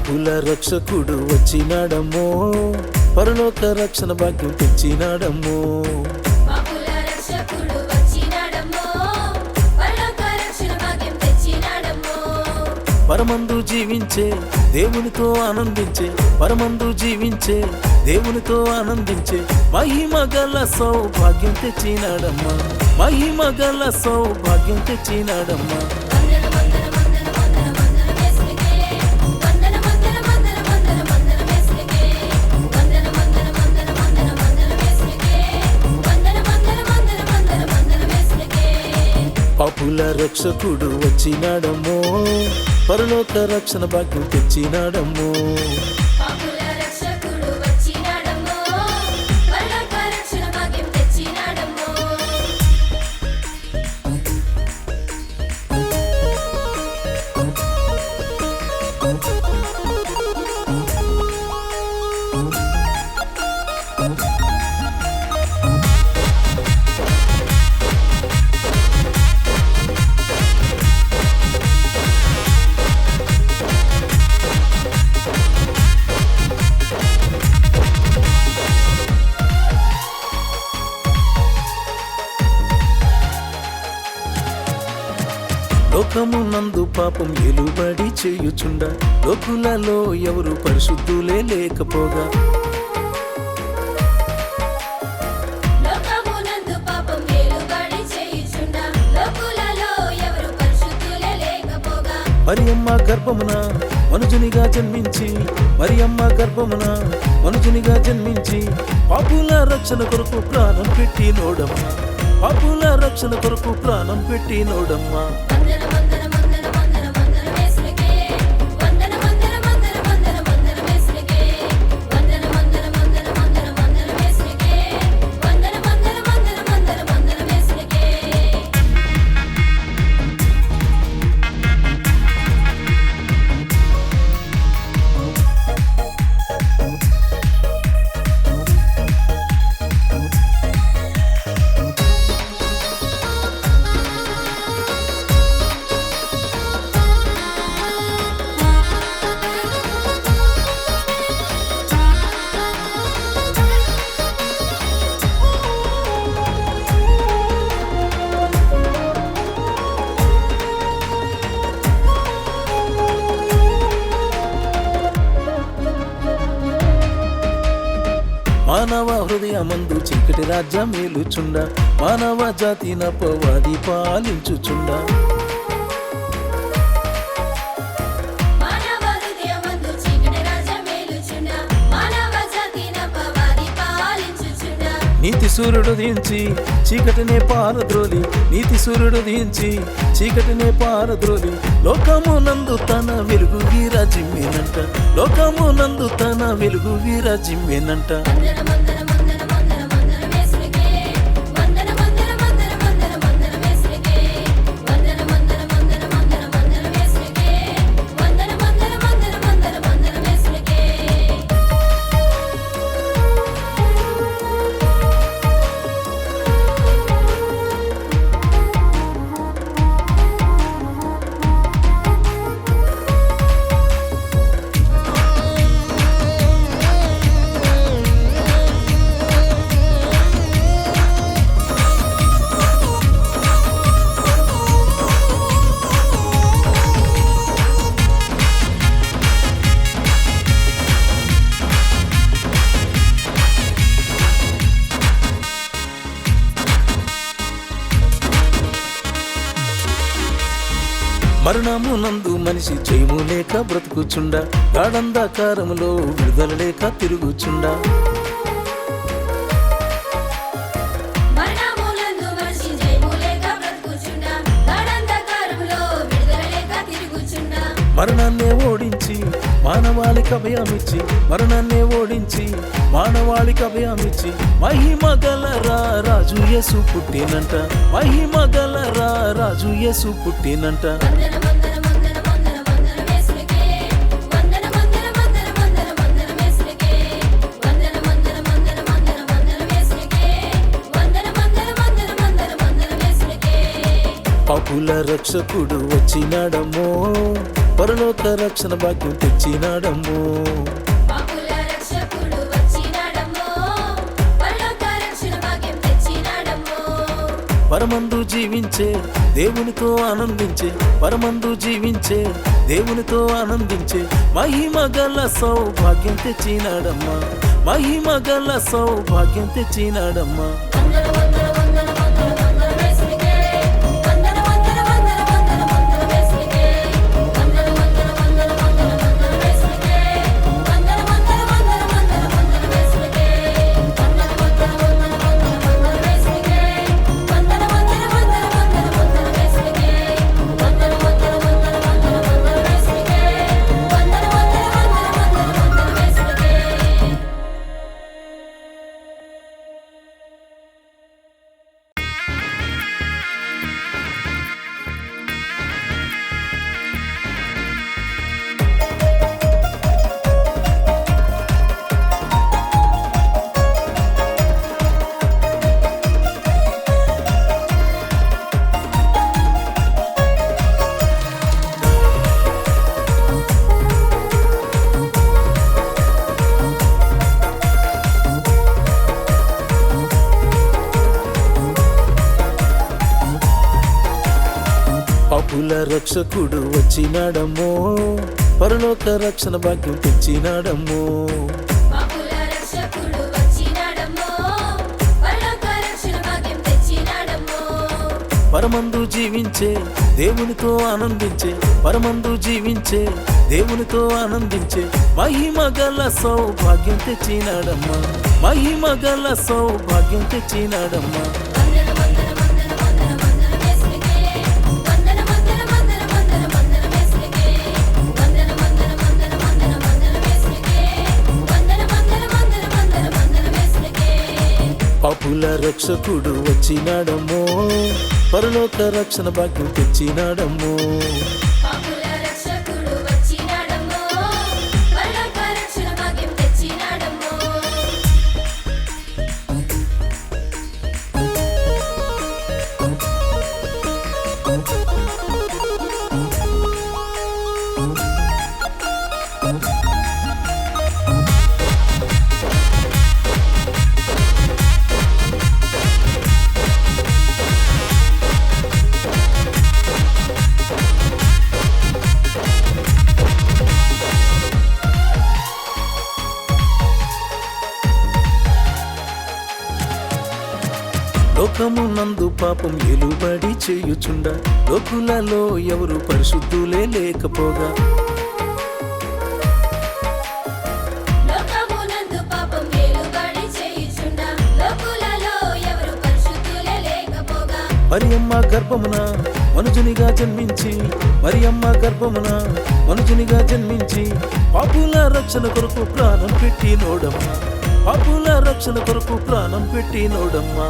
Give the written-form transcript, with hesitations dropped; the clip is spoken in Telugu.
పాపుల రక్షకుడు వచ్చినాడమ్మో, పరలోక రక్షణ భాగ్యం తెచ్చినాడమ్మో. పాపుల రక్షకుడు వచ్చినాడమ్మో, పరలోక రక్షణ భాగ్యం తెచ్చినాడమ్మో. పరమందు జీవించే దేవునితో ఆనందించే, పరమందు జీవించే దేవునితో ఆనందించే మహిమ గల సౌభాగ్యం తెచ్చినాడమ్మా, మహిమ గల సౌభాగ్యం తెచ్చినాడమ్మా. వందన వందన వందన వందన వందన యేసుకే, వందన వందన వందన వందన వందన యేసుకే, వందన వందన వందన వందన వందన యేసుకే, వందన వందన వందన వందన వందన యేసుకే. పాపుల రక్షకుడు వచ్చినాడమ్మో, పరలోక రక్షణ భాగ్యం తెచ్చినాడమ్మో. పాపుల రక్షకుడు వచ్చినాడమ్మో, పరలోక రక్షణ భాగ్యం తెచ్చినాడమ్మో. లోకమునందు పాపం ఎలుబడి చేయుచుండ, లోకులలో ఎవరు పరిశుద్ధులే లేకపోగా. లోకమునందు పాపం ఏలుబడి చేయుచుండా, లోకులలో ఎవరు పరిశుద్ధులే లేకపోగా. మరియమ్మ గర్భమున మనుజునిగా జన్మించి, మరియమ్మ గర్భమున మనుజునిగా జన్మించి పాపుల రక్షణ కొరకు ప్రాణం పెట్టినోడమ్మా, పాపుల రక్షణ కొరకు ప్రాణం పెట్టినోడమ్మా. వందన వందన వందన వందన వందన యేసుకే, వందన వందన వందన వందన వందన యేసుకే, వందన వందన వందన వందన వందన యేసుకే, వందన వందన వందన వందన వందన యేసుకే. మానవ హృదయమందు చీకటి రాజ్యం మేలుచుండ, మానవ జాతి నపవాది పాలించుచుండ. మానవ హృదయమందు చీకటి రాజ్యం మేలుచుండా, మానవ జాతిన పవాది పాలించుచుండా. నీతి సూర్యుడు దించి చీకటినే పారద్రోలి, నీతి సూర్యుడు దించి చీకటినే పారద్రోలి లోకమునందు తన వెలుగు విరాజిమ్మేనంట, లోకమునందు తన వెలుగు విరాజిమ్మేనంట. వందన వందన వందన వందన వందన యేసుకే, వందన వందన వందన వందన వందన యేసుకే, వందన వందన వందన వందన వందన యేసుకే, వందన వందన వందన వందన వందన యేసుకే. మరణమునందు మనిషి జయము లేక బ్రతుకుచుండ, గాఢంధకారములో విడుదల లేక తిరుగుచుండ. మరణమునందు మనిషి జయము లేక బ్రతుకుచుండా, గాఢంధకారములో విడుదల లేక తిరుగుచుండా. మరణాన్నే ఓడించి మానవాళికి అభయమిచ్చి, మరణాన్నే ఓడించి మానవాళికి అభయమిచ్చి మహిమ గల రాజు యేసు పుట్టినంట, మహిమ గల రాజు యేసు పుట్టినంట. వందన వందన వందన వందన వందన యేసుకే, వందన వందన వందన వందన వందన యేసుకే, వందన వందన వందన వందన వందన యేసుకే, వందన వందన వందన వందన వందన యేసుకే. పాపుల రక్షకుడు వచ్చినాడమ్మో, పరలోక రక్షణ భాగ్యం తెచ్చినాడమ్మో. పాపుల రక్షకుడు వచ్చినాడమ్మో, పరలోక రక్షణ భాగ్యం తెచ్చినాడమ్మో. పరమందు జీవించే దేవునితో ఆనందించే, పరమందు జీవించే దేవునితో ఆనందించే మహిమ గల సౌభాగ్యం తెచ్చినాడమ్మా, మహిమ గల సౌభాగ్యం తెచ్చినాడమ్మా. వందన వందన వందన వందన వందన యేసునికే, వందన వందన వందన వందన వందన యేసునికే, వందన వందన వందన వందన వందన యేసునికే, వందన వందన వందన వందన వందన యేసునికే, వందన వందన వందన వందన వందన యేసునికే, వందన వందన వందన వందన వందన యేసునికే, వందన వందన వందన వందన వందన యేసునికే, వందన వందన వందన వందన వందన యేసునికే. పాపుల రక్షకుడు వచ్చినాడమ్మో, పరలోక రక్షణ భాగ్యం తెచ్చినాడమ్మో. పాపుల రక్షకుడు వచ్చినాడమ్మో, పరలోక రక్షణ భాగ్యం తెచ్చినాడమ్మో. పరమందు జీవించే దేవునితో ఆనందించే, పరమందు జీవించే దేవునితో ఆనందించే మహిమ గల సౌభాగ్యం తెచ్చినాడమ్మా, మహిమ గల సౌభాగ్యం తెచ్చినాడమ్మా. వందన వందన వందన వందన వందన యేసునికే, వందన వందన వందన వందన వందన యేసునికే, వందన వందన వందన వందన వందన యేసునికే, వందన వందన వందన వందన వందన యేసునికే. పాపుల రక్షకుడు వచ్చినాడమ్మో, పరలోక రక్షణ భాగ్యం తెచ్చినాడమ్మో. పాపుల రక్షకుడు వచ్చినాడమ్మో, పరలోక రక్షణ భాగ్యం తెచ్చినాడమ్మో. లోకమునందు పాపం ఎలుబడి చేయుచుండ, లోకులలో ఎవరు పరిశుద్ధులే లేకపోగా. లోకమునందు పాపం ఏలుబడి చేయుచుండ, లోకులలో ఎవరు పరిశుద్ధులే లేకపోగా. మరియమ్మ గర్భమున మనుజునిగా జన్మించి, మరియమ్మ గర్భమున మనుజునిగా జన్మించి పాపుల రక్షణ కొరకు ప్రాణం పెట్టినోడమ్మా, పాపుల రక్షణ కొరకు ప్రాణం పెట్టినోడమ్మా.